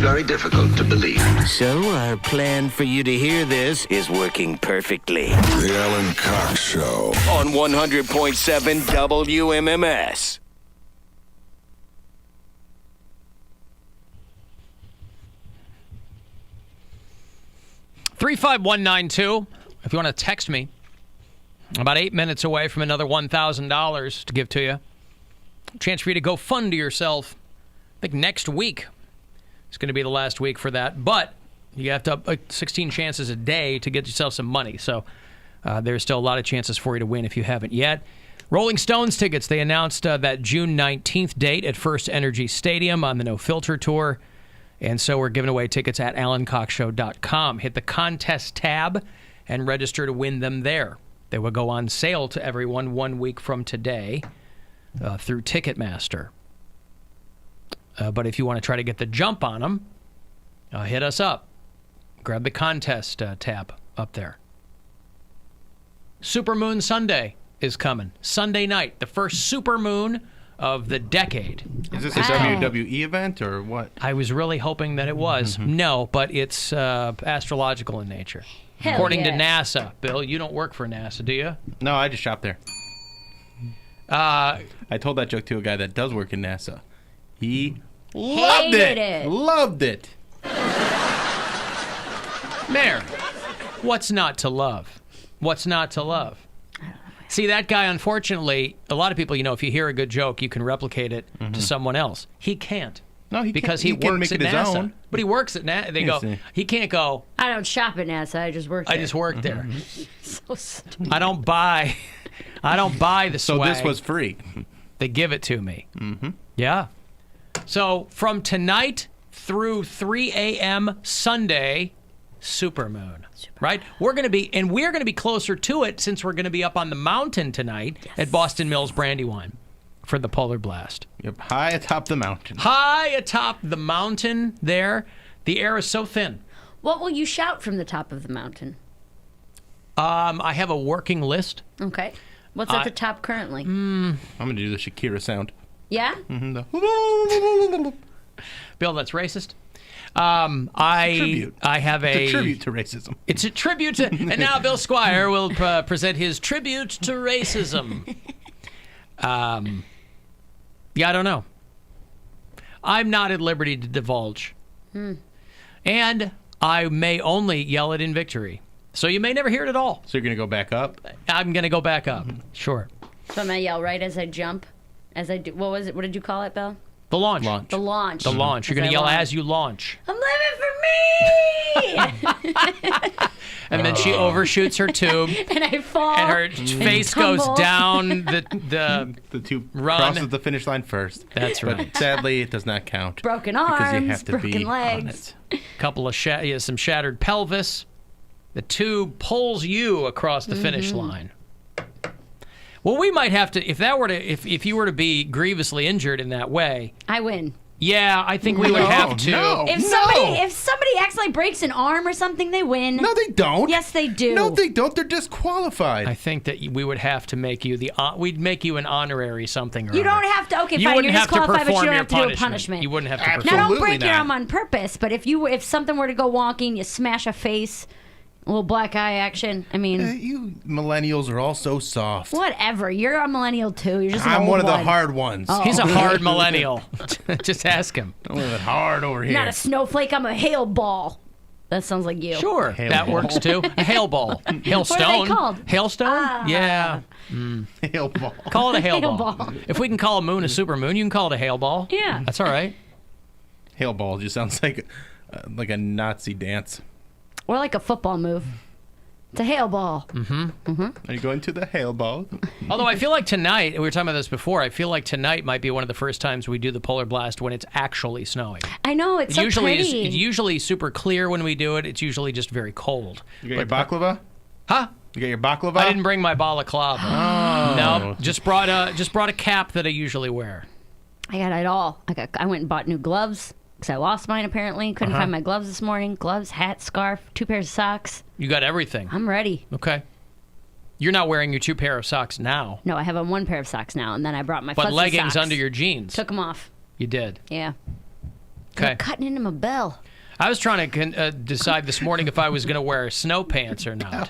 very difficult to believe. So our plan for you to hear this is working perfectly. The Alan Cox Show. On 100.7 WMMS. $35192. If you want to text me, about 8 minutes away from another $1,000 to give to you. Chance for you to go fund yourself. I think next week is going to be the last week for that. But you have to 16 chances a day to get yourself some money. So there's still a lot of chances for you to win if you haven't yet. Rolling Stones tickets. They announced that June 19th date at First Energy Stadium on the No Filter Tour. And so we're giving away tickets at AlanCoxShow.com. Hit the contest tab and register to win them there. They will go on sale to everyone 1 week from today through Ticketmaster. But if you want to try to get the jump on them, hit us up. Grab the contest tab up there. Supermoon Sunday is coming. Sunday night, the first supermoon of the decade. Is this a WWE event or what? I was really hoping that it was. No, but it's astrological in nature. Hell According to yes. NASA. Bill, you don't work for NASA, do you? No, I just shop there. I told that joke to a guy that does work in NASA. He loved it. Loved it. Mayor, what's not to love? What's not to love? See, that guy, unfortunately, a lot of people, if you hear a good joke, you can replicate it to someone else. He can't. No, he because can't. he can works make at it his NASA. own. But he works at NASA. They go, he can't go, I don't shop at NASA. I just work there. I just work there. So stupid. I don't buy the So swag. this was free. They give it to me. Yeah. So from tonight through 3 a.m. Sunday, supermoon. Right? We're going to be closer to it since we're going to be up on the mountain tonight at Boston Mills Brandywine for the Polar Blast. Yep, high atop the mountain. High atop the mountain there. The air is so thin. What will you shout from the top of the mountain? I have a working list. Okay. What's at the top currently? I'm going to do the Shakira sound. Yeah? Bill, that's racist. I have It's a tribute to racism. It's a tribute to... And now Bill Squire will present his tribute to racism. Yeah, I don't know. I'm not at liberty to divulge. And I may only yell it in victory. So you may never hear it at all. So you're going to go back up? I'm going to go back up. Sure. So I'm going to yell right as I jump? As I do... What was it? What did you call it, Bill? The launch. The launch. The launch. You're going to yell as you launch. I'm living for me! And then she overshoots her tube. And I fall. And her face goes tumble. down the tube run. crosses the finish line first. That's right. But sadly, it does not count. Broken because you arms, have to broken be legs. on it. Couple of some shattered pelvis. The tube pulls you across the finish line. Well, we might have to if you were to be grievously injured in that way. I win. Yeah, I think we would have to. No, If somebody accidentally breaks an arm or something, they win. No, they don't. Yes, they do. No, they don't. They're disqualified. I think that we would have to make you we'd make you an honorary something or You other. don't have to. Okay, You fine. wouldn't You're have to disqualified, but you perform don't your have to do a punishment. You wouldn't have to Now, perform. don't Absolutely break your not. arm on purpose. But if something were to go wonky, you smash a face, a little black eye action. I mean, You millennials are all so soft. whatever. You're a millennial too. You're just an I'm old one of the one. hard ones. Oh. He's a hard millennial. Just ask him. I'm a little bit hard over here. Not a snowflake. I'm a hail ball. That sounds like you. Sure, Hail that ball. works too. A hail ball. Hailstone. What are they called? Hailstone? Yeah. Hail ball. Call it a hail, Hail ball. ball. If we can call a moon a supermoon, you can call it a hail ball. Yeah. That's all right. Hail ball just sounds like a Nazi dance. Or like a football move. It's a hail ball. Are you going to the hail ball? Although I feel like tonight, we were talking about this before, I feel like tonight might be one of the first times we do the Polar Blast when it's actually snowing. I know, it's so It's pretty. usually super clear when we do it. It's usually just very cold. You got your baklava? Huh? You got your baklava? I didn't bring my balaclava. Oh. No, just brought a cap that I usually wear. I got it all. I went and bought new gloves because I lost mine apparently. Couldn't find my gloves this morning. Gloves, hat, scarf, 2 pairs of socks. You got everything. I'm ready. Okay. You're not wearing your 2 pair of socks now, No, I have on 1 pair of socks now, and then I brought my but fuzzy leggings socks. under your jeans. Took them off. You did. Yeah. Okay. You're cutting into my bell. I was trying to decide this morning if I was going to wear snow pants or not.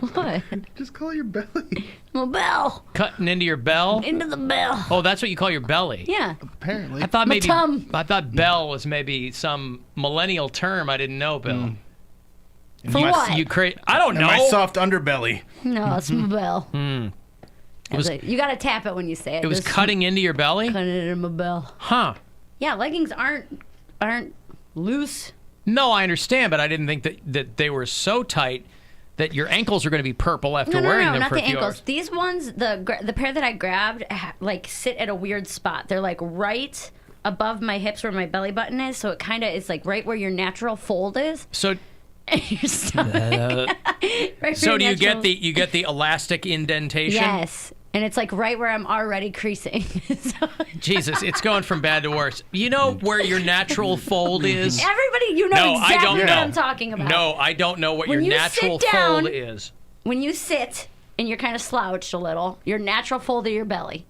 What? Just call your belly. My bell. Cutting into your bell? Into the bell. Oh, that's what you call your belly. Yeah. Apparently. I thought My maybe tum. I thought bell was maybe some millennial term I didn't know, Bill. For what? I don't And know. my soft underbelly. No, it's my bell. was- You got to tap it when you say it. It was This- cutting into your belly? Cutting into my bell. Huh. Yeah, leggings aren't loose. No, I understand, but I didn't think that they were so tight that your ankles are going to be purple after wearing them not for the a few ankles. hours. These ones, the pair that I grabbed, like sit at a weird spot. They're like right above my hips where my belly button is, so it kind of is like right where your natural fold is. So, Your stomach. Right where so your do you natural- get the elastic indentation? Yes. And it's like right where I'm already creasing. So- Jesus, it's going from bad to worse. You know where your natural fold is? Everybody, you know No, I exactly don't what know. I'm talking about. No, I don't know what When your you natural sit down- fold is. When you sit and you're kind of slouched a little, your natural fold of your belly,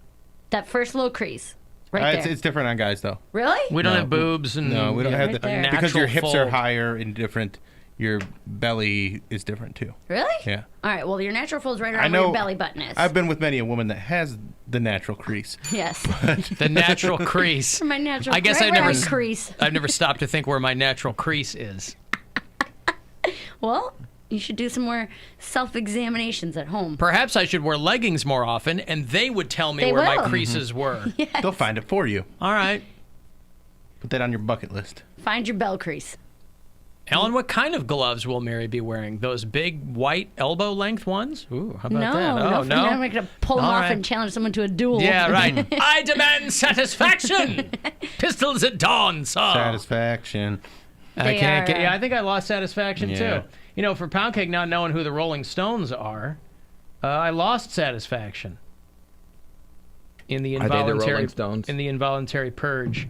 that first little crease, right there. It's different on guys, though. Really? We don't No, have boobs and No, we don't have Right the there. because your Natural hips are fold. higher and different. Your belly is different too. Really? Yeah. All right. Well, your natural fold's right I around where know. your belly button is. I've been with many a woman that has the natural crease. Yes. the natural crease. My natural. I guess right I've where never I crease. I've never stopped to think where my natural crease is. Well, you should do some more self-examinations at home. Perhaps I should wear leggings more often, and they would tell me They where my will. creases were. They'll find it for you. All right. Put that on your bucket list. Find your bell crease. Ellen, what kind of gloves will Mary be wearing? Those big white elbow length ones? Ooh, how about No, that? no, Oh, no. I'm not gonna pull them All off right. and challenge someone to a duel. Yeah, right. I demand satisfaction. Pistols at dawn, sir. Satisfaction. I They can't are, get. Yeah, I think I lost satisfaction Yeah. too. You know, for Poundcake not knowing who the Rolling Stones are, I lost satisfaction in the Are they the involuntary Rolling Stones? in the involuntary purge.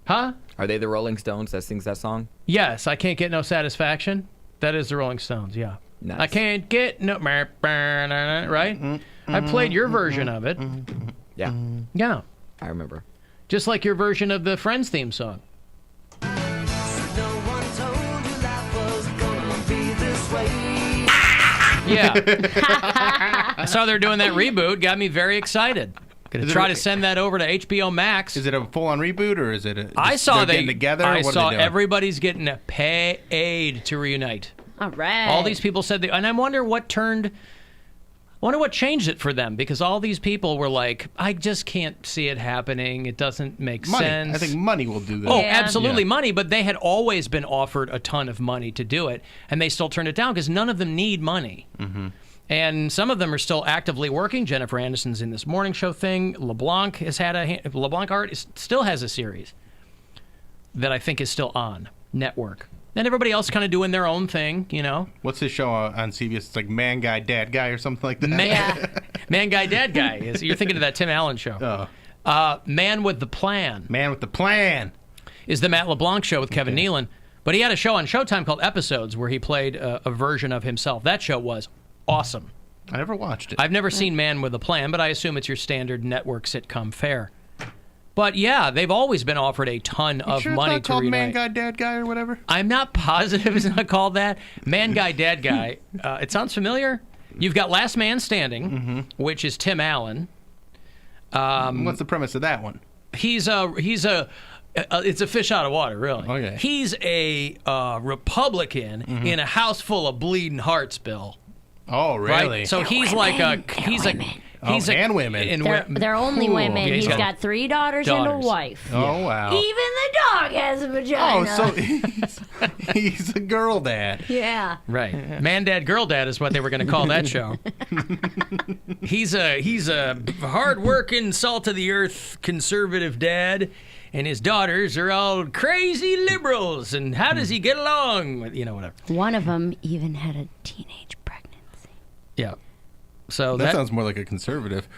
Huh? Are they the Rolling Stones that sings that song? Yes, I can't get no satisfaction. That is the Rolling Stones. Yeah. Nice. I can't get no. Right? I played your version of it. Yeah, Yeah. I remember. Just like your version of the Friends theme song. Yeah. I saw they're doing that reboot. Got me very excited. Gonna Is it try a- to send that over to HBO Max. Is it a full-on reboot or is it? I saw they're they getting together. I What are saw they doing? everybody's getting paid to reunite. All right. All these people said, and I wonder what changed it for them, because all these people were like, I just can't see it happening. It doesn't make Money. sense. I think money will do this. Oh, Yeah. absolutely, Yeah. money. But they had always been offered a ton of money to do it, and they still turned it down because none of them need money. Mm-hmm. And some of them are still actively working. Jennifer Aniston's in this morning show thing. LeBlanc has had LeBlanc Art still has a series that I think is still on network. And everybody else kind of doing their own thing, you know. What's this show on CBS? It's like Man Guy, Dad Guy, or something like that. Man Guy, Dad Guy. You're thinking of that Tim Allen show. Man with the Plan Man with the Plan. is the Matt LeBlanc show with Kevin Nealon. But he had a show on Showtime called Episodes where he played a version of himself. That show was awesome. I never watched it. I've never seen Man with a Plan, but I assume it's your standard network sitcom fare. But yeah, they've always been offered a ton of sure it's money not to called Man reunite. Guy, Dad Guy, or whatever? I'm not positive it's not called that. Man Guy, Dad Guy. It sounds familiar. You've got Last Man Standing, which is Tim Allen. What's the premise of that one? It's a fish out of water, really. Okay. He's a Republican in a house full of bleeding hearts, Bill. Oh, Right? really? So he's like a and women. and They're only women. Yeah, He's got 3 daughters and a daughters. wife. Oh, wow. Even the dog has a vagina. Oh, so he's a girl dad. Yeah. Right. Man Dad Girl Dad is what they were going to call that show. He's a hard-working, salt-of-the-earth conservative dad, and his daughters are all crazy liberals. And how does he get along with, whatever. One of them even had a teenage pregnancy. Yeah. So That sounds more like a conservative.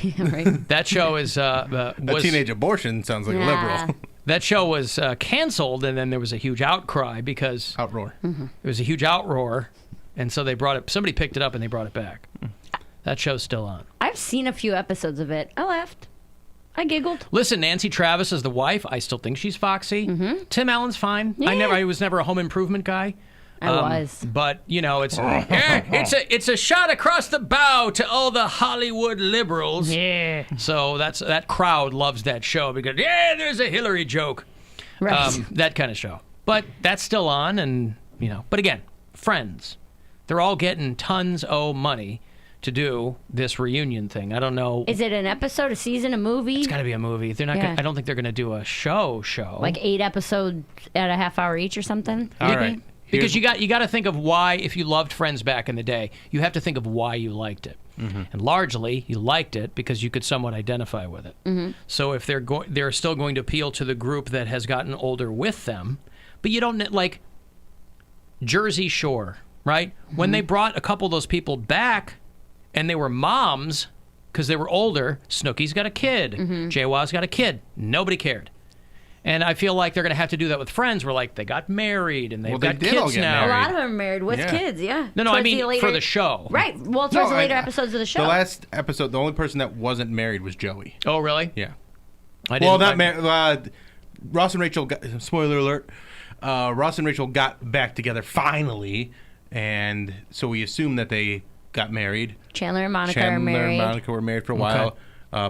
Yeah, right. that show is A teenage abortion sounds like a Yeah. liberal. that show was canceled, and then there was a huge outcry because Outroar. there was a huge outroar, and so they brought it. Somebody picked it up and they brought it back. That show's still on. I've seen a few episodes of it. I laughed. I giggled. Listen, Nancy Travis is the wife. I still think she's foxy. Tim Allen's fine. Yeah. I was never a home improvement guy. I was. But, it's a shot across the bow to all the Hollywood liberals. Yeah. So that crowd loves that show because, there's a Hillary joke. Right. That kind of show. But that's still on, and, but again, Friends. They're all getting tons of money to do this reunion thing. I don't know. Is it an episode, a season, a movie? It's got to be a movie. They're not. I don't think they're going to do a show. Like 8 episodes at a half hour each or something? All right. Because you got to think of why, if you loved Friends back in the day, you have to think of why you liked it. And largely, you liked it because you could somewhat identify with it. So if they're still going to appeal to the group that has gotten older with them, but you don't like Jersey Shore, right? When they brought a couple of those people back, and they were moms because they were older. Snooki's got a kid. JWoww's got a kid. Nobody cared. And I feel like they're going to have to do that with Friends, where like they got married and they've got kids now. A lot of them are married with kids, yeah. No, I mean for the show. Right. Well, towards the later episodes of the show. The last episode, the only person that wasn't married was Joey. Oh, really? Yeah. Not married. Ross and Rachel got, spoiler alert, Ross and Rachel got back together finally, and so we assume that they got married. Chandler and Monica are married. And Monica were married for a while.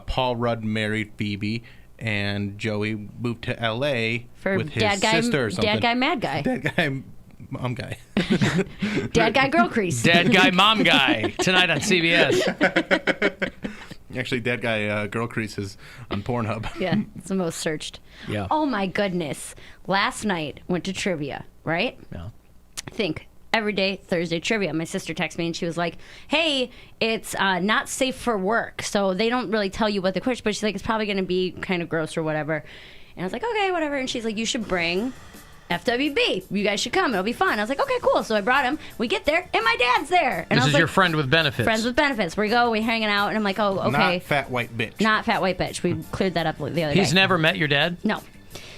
Paul Rudd married Phoebe, and Joey moved to L.A. with his sister or something. Dad guy, mad guy. Dad guy, mom guy. Dad guy, girl crease. Dad guy, mom guy. Tonight on CBS. Actually, Dad guy, girl crease is on Pornhub. Yeah, it's the most searched. Yeah. Oh my goodness. Last night, went to trivia, right? Yeah. Think. Every day, Thursday trivia. My sister texted me and she was like, hey, it's not safe for work. So they don't really tell you what the question, but she's like, it's probably going to be kind of gross or whatever. And I was like, okay, whatever. And she's like, you should bring FWB. You guys should come. It'll be fun. I was like, okay, cool. So I brought him. We get there, and my dad's there. And This I was is like, your friend with benefits. Friends with benefits. We go, we hanging out, and I'm like, oh, okay. Not fat white bitch. Not fat white bitch. We cleared that up the other day. He's never met your dad? No.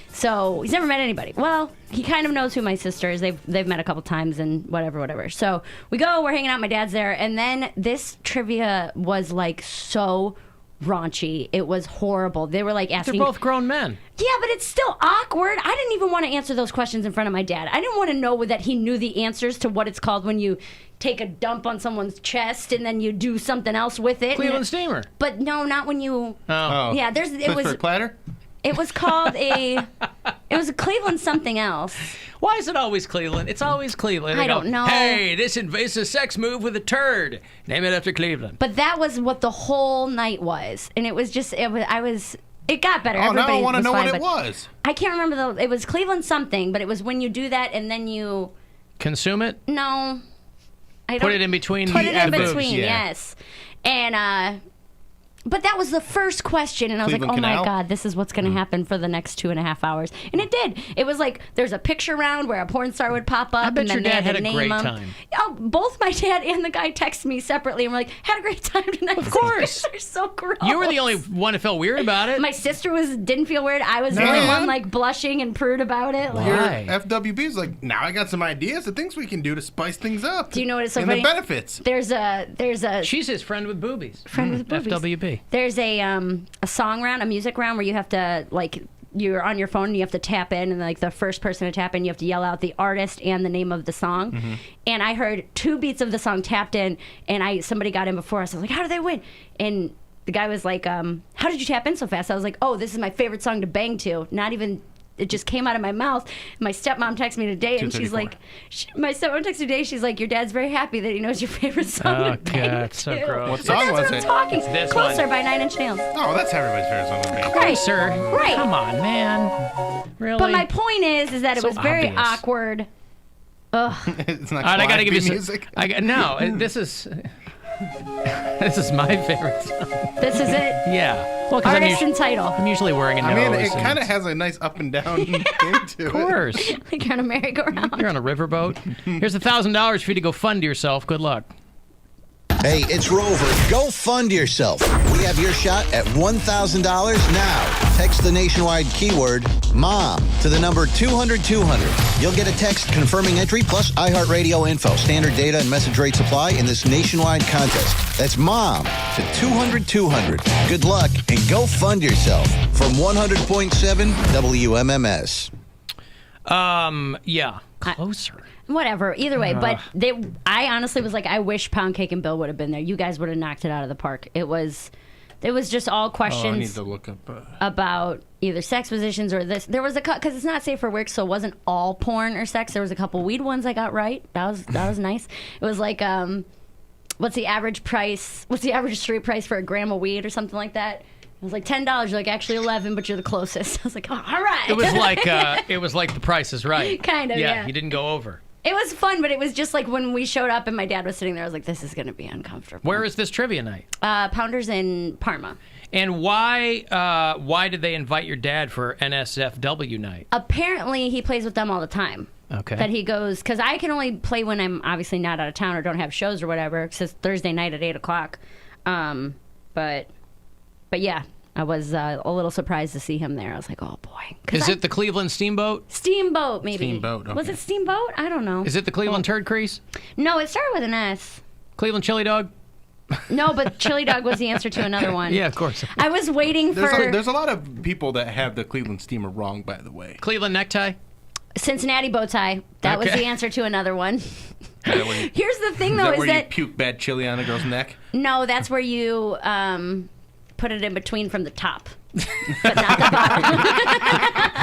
So he's never met anybody. Well, he kind of knows who my sister is. They've met a couple times and whatever. So we go, we're hanging out, my dad's there, and then this trivia was like so raunchy. It was horrible. They were like asking. They're both grown men. Yeah, but it's still awkward. I didn't even want to answer those questions in front of my dad. I didn't want to know that he knew the answers to what it's called when you take a dump on someone's chest and then you do something else with it. Cleveland Steamer. But no, not when you. Oh. Yeah, it was. Platter? It was called it was a Cleveland something else. Why is it always Cleveland? It's always Cleveland. I don't know. Hey, this invasive sex move with a turd. Name it after Cleveland. But that was what the whole night was. And it was just, it got better. Oh, now I Everybody want to was know fine, what it but was. I can't remember it was Cleveland something, but it was when you do that and then you. Consume it? No. Put it in between Put it in boobs, between, yeah. yes. And, but that was the first question, and I was Cleveland like, oh Canal? my God, this is what's going to happen for the next 2.5 hours. And it did. It was like, there's a picture round where a porn star would pop up. I bet and then your dad they had to a name great them. time. Oh, both my dad and the guy texted me separately and were like, had a great time tonight. Of course. They're so gross. You were the only one who felt weird about it. My sister didn't feel weird. I was the only one like blushing and prude about it. Like, Why? Your FWB is like, now I got some ideas of things we can do to spice things up. Do you know what is so and funny? the benefits. There's a She's his friend with boobies. friend with boobies. FWB. There's a song round, a music round where you have to like you're on your phone and you have to tap in, and like the first person to tap in, you have to yell out the artist and the name of the song. And I heard 2 beats of the song tapped in, and somebody got in before us. I was like, how did they win? And the guy was like, how did you tap in so fast? I was like, oh, this is my favorite song to bang to. Not even. It just came out of my mouth. My stepmom texted me today, and she's like, my stepmom texted me today. She's like, your dad's very happy that he knows your favorite song Oh, to bang God, it's so to. gross. What But song that's was what I'm it? talking. It's this Closer one. by 9 Inch Nails. Oh, that's everybody's favorite song of the band. Right. Sir. Right. Come on, man. Really? But my point is that it So was very obvious. awkward. Ugh. It's not All right, I gotta give you some. music. This is my favorite song. This is it. Yeah. Well, because Artist and title. I'm usually wearing a nose. I mean, it and kind of it's- has a nice up and down thing to it. Of course. Like you're on a merry-go-round. You're on a riverboat. Here's $1,000 for you to go fund yourself. Good luck. Hey, it's Rover. Go fund yourself. We have your shot at $1,000 now. Text the nationwide keyword MOM to the number 200-200. You'll get a text confirming entry plus iHeartRadio info, standard data, and message rate supply in this nationwide contest. That's MOM to 200-200. Good luck and go fund yourself from 100.7 WMMS. Yeah, closer. Whatever. Either way, but I honestly was like, I wish Poundcake and Bill would have been there. You guys would have knocked it out of the park. It was just all questions. I need to look up about either sex positions or this. There was a cut because it's not safe for work, so it wasn't all porn or sex. There was a couple weed ones I got right. That was nice. It was like, what's the average price? What's the average street price for a gram of weed or something like that? It was like $10. You're like, actually 11, but you're the closest. I was like, oh, all right. It was like The Price is Right. Kind of, yeah. You didn't go over. It was fun, but it was just like when we showed up and my dad was sitting there, I was like, this is going to be uncomfortable. Where is this trivia night? Pounders in Parma. And why did they invite your dad for NSFW night? Apparently, he plays with them all the time. Okay. That he goes, because I can only play when I'm obviously not out of town or don't have shows or whatever. It's just Thursday night at 8 o'clock. But yeah, I was a little surprised to see him there. I was like, oh boy. Is it the Cleveland Steamboat? Steamboat, maybe. Steamboat, okay. Was it Steamboat? I don't know. Is it the Cleveland Turd Crease? No, it started with an S. Cleveland Chili Dog? No, but Chili Dog was the answer to another one. Yeah, of course. I was waiting for... There's a lot of people that have the Cleveland Steamer wrong, by the way. Cleveland Necktie? Cincinnati Bow Tie. That was the answer to another one. Here's the thing, though, is that where you puke bad chili on a girl's neck? No, that's where you put it in between from the top, but not the bottom.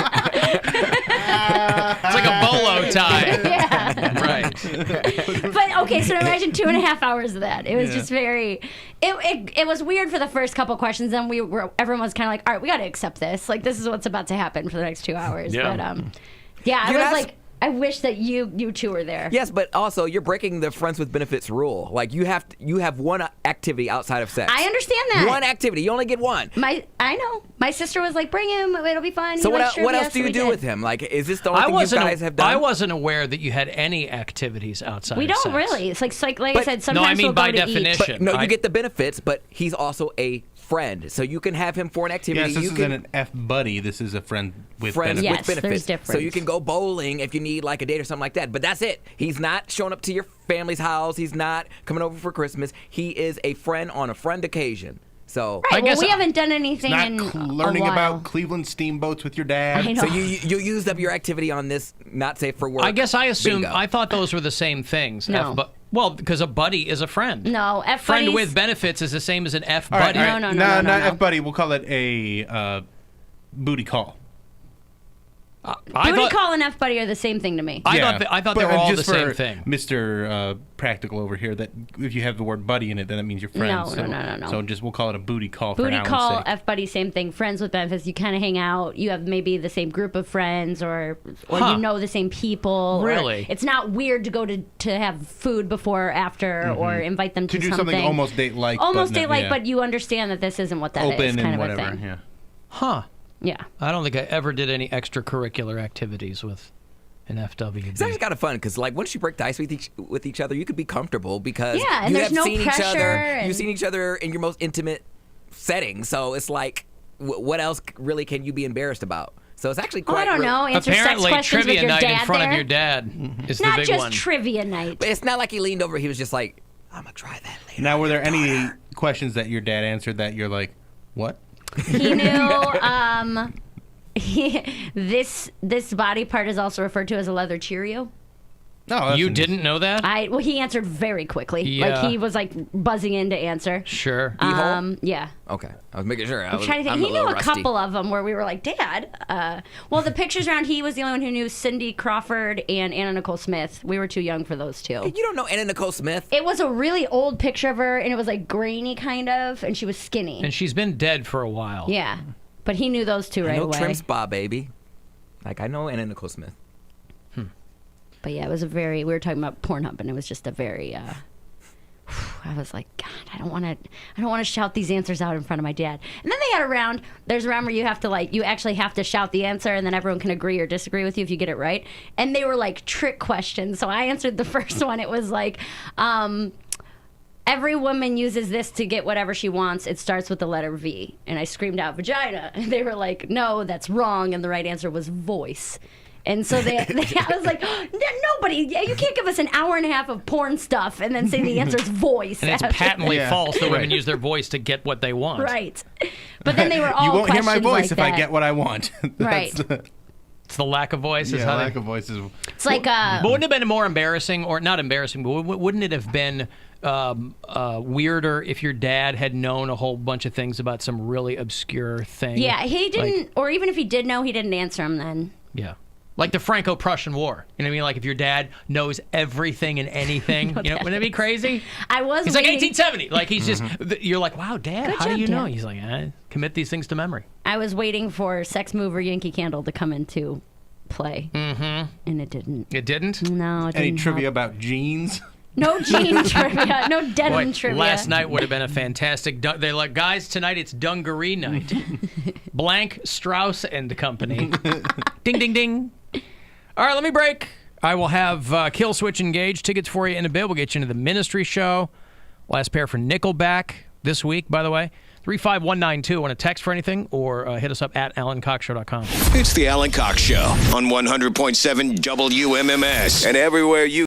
It's like a bolo tie. Yeah. Right. But okay, so imagine 2.5 hours of that. It was just very. It was weird for the first couple questions. Then everyone was kind of like, all right, we got to accept this. Like, this is what's about to happen for the next 2 hours. Yeah. But yeah, I was like, I wish that you two were there. Yes, but also you're breaking the friends with benefits rule. Like you have one activity outside of sex. I understand that. One activity. You only get one. I know. My sister was like, bring him. It'll be fun. So He likes what trivia, else do so you we do did. with him? Like, is this the only thing you guys have done? I wasn't aware that you had any activities outside We of don't sex. really. It's like I said, sometimes no, I mean we'll by go to definition. eat. No, you get the benefits, but he's also a friend. So you can have him for an activity. Yes, this you isn't can an F buddy. This is a friend with friends benefits. Yes, with benefits. there's So you difference. can go bowling if you need like a date or something like that. But that's it. He's not showing up to your family's house. He's not coming over for Christmas. He is a friend on a friend occasion. So Right. guess Well, we haven't done anything Not in learning a while. about Cleveland steamboats with your dad. I know. So you used up your activity on this not safe for work. I guess I assumed. Bingo. I thought those were the same things. No. Well, because a buddy is a friend. No, F Friend buddies- with benefits is the same as an F All right, buddy. all right. No, Not no. F buddy. We'll call it a booty call. I Booty thought, call and F buddy are the same thing to me. I thought they were all the just same for thing. Mr. Practical over here, that if you have the word buddy in it, then it means you're friends. No. So just we'll call it a booty call for Booty Alan's call, sake. F buddy, same thing. Friends with benefits, you kind of hang out. You have maybe the same group of friends, or Huh. you know the same people. or Really? it's not weird to go to have food before or after, or invite them to do something almost date-like. Almost but date-like, yeah. but you understand that this isn't what that is. Open kind and of whatever. a thing. Yeah. Huh. Yeah. I don't think I ever did any extracurricular activities with an FWB. It's actually kind of fun because, like, once you break the ice with each other, you could be comfortable because Yeah, and you there's have no seen each pressure other. and- You've seen each other in your most intimate setting. So it's like, what else really can you be embarrassed about? So it's actually Oh, quite. I don't know. Answer Apparently, sex questions trivia with your night dad in front there. of your dad is Not the big just one. trivia night. But it's not like he leaned over. He was just like, I'm gonna try that later. Now, were there any questions that your dad answered that you're like, what? He knew this body part is also referred to as a leather Cheerio. No, You didn't know that? Well, he answered very quickly. Yeah. Like he was like buzzing in to answer. Sure. Yeah. Okay, I was making sure. I'm trying to think. I'm He knew little a rusty. couple of them where we were like, Dad. Well, the pictures around, he was the only one who knew Cindy Crawford and Anna Nicole Smith. We were too young for those two. You don't know Anna Nicole Smith? It was a really old picture of her, and it was like grainy kind of, and she was skinny. And she's been dead for a while. Yeah. But he knew those two I right know away. Trim Spa, baby. Like, I know Anna Nicole Smith. But yeah, it was we were talking about Pornhub, and it was just a very, I was like, God, I don't want to shout these answers out in front of my dad. And then they had there's a round where you have to you actually have to shout the answer, and then everyone can agree or disagree with you if you get it right. And they were like trick questions. So I answered the first one. It was like, every woman uses this to get whatever she wants. It starts with the letter V. And I screamed out vagina. And they were like, no, that's wrong. And the right answer was voice. And so I was like, nobody, you can't give us an hour and a half of porn stuff and then say the answer is voice. And it's patently false that women use their voice to get what they want. Right. But then they were all You won't hear my voice like if that. I get what I want. Right. It's the lack of voice. Yeah, lack of voice is... It's like... But wouldn't it have been more embarrassing, or not embarrassing, but wouldn't it have been weirder if your dad had known a whole bunch of things about some really obscure thing? Yeah, he didn't... or even if he did know, he didn't answer him then. Yeah. Like the Franco-Prussian War. You know what I mean? Like if your dad knows everything and anything. Wouldn't it be crazy? He's like 1870. Like he's just, you're like, wow, Dad, Good how job, do you know? Dad. He's like, commit these things to memory. I was waiting for Sex Move or Yankee Candle to come into play. Mm-hmm. And it didn't. It didn't? No, it didn't. Any trivia help. about jeans? No jean trivia. No denim Boy, trivia. last night would have been a fantastic. They're like, guys, tonight it's dungaree night. Blank, Strauss and Company. Ding, ding, ding. All right, let me break. I will have Kill Switch engaged tickets for you in a bit. We'll get you into the Ministry show. Last pair for Nickelback this week, by the way. 35192. Want to text for anything or hit us up at AlanCoxShow.com. It's the Alan Cox Show on 100.7 WMMS and everywhere you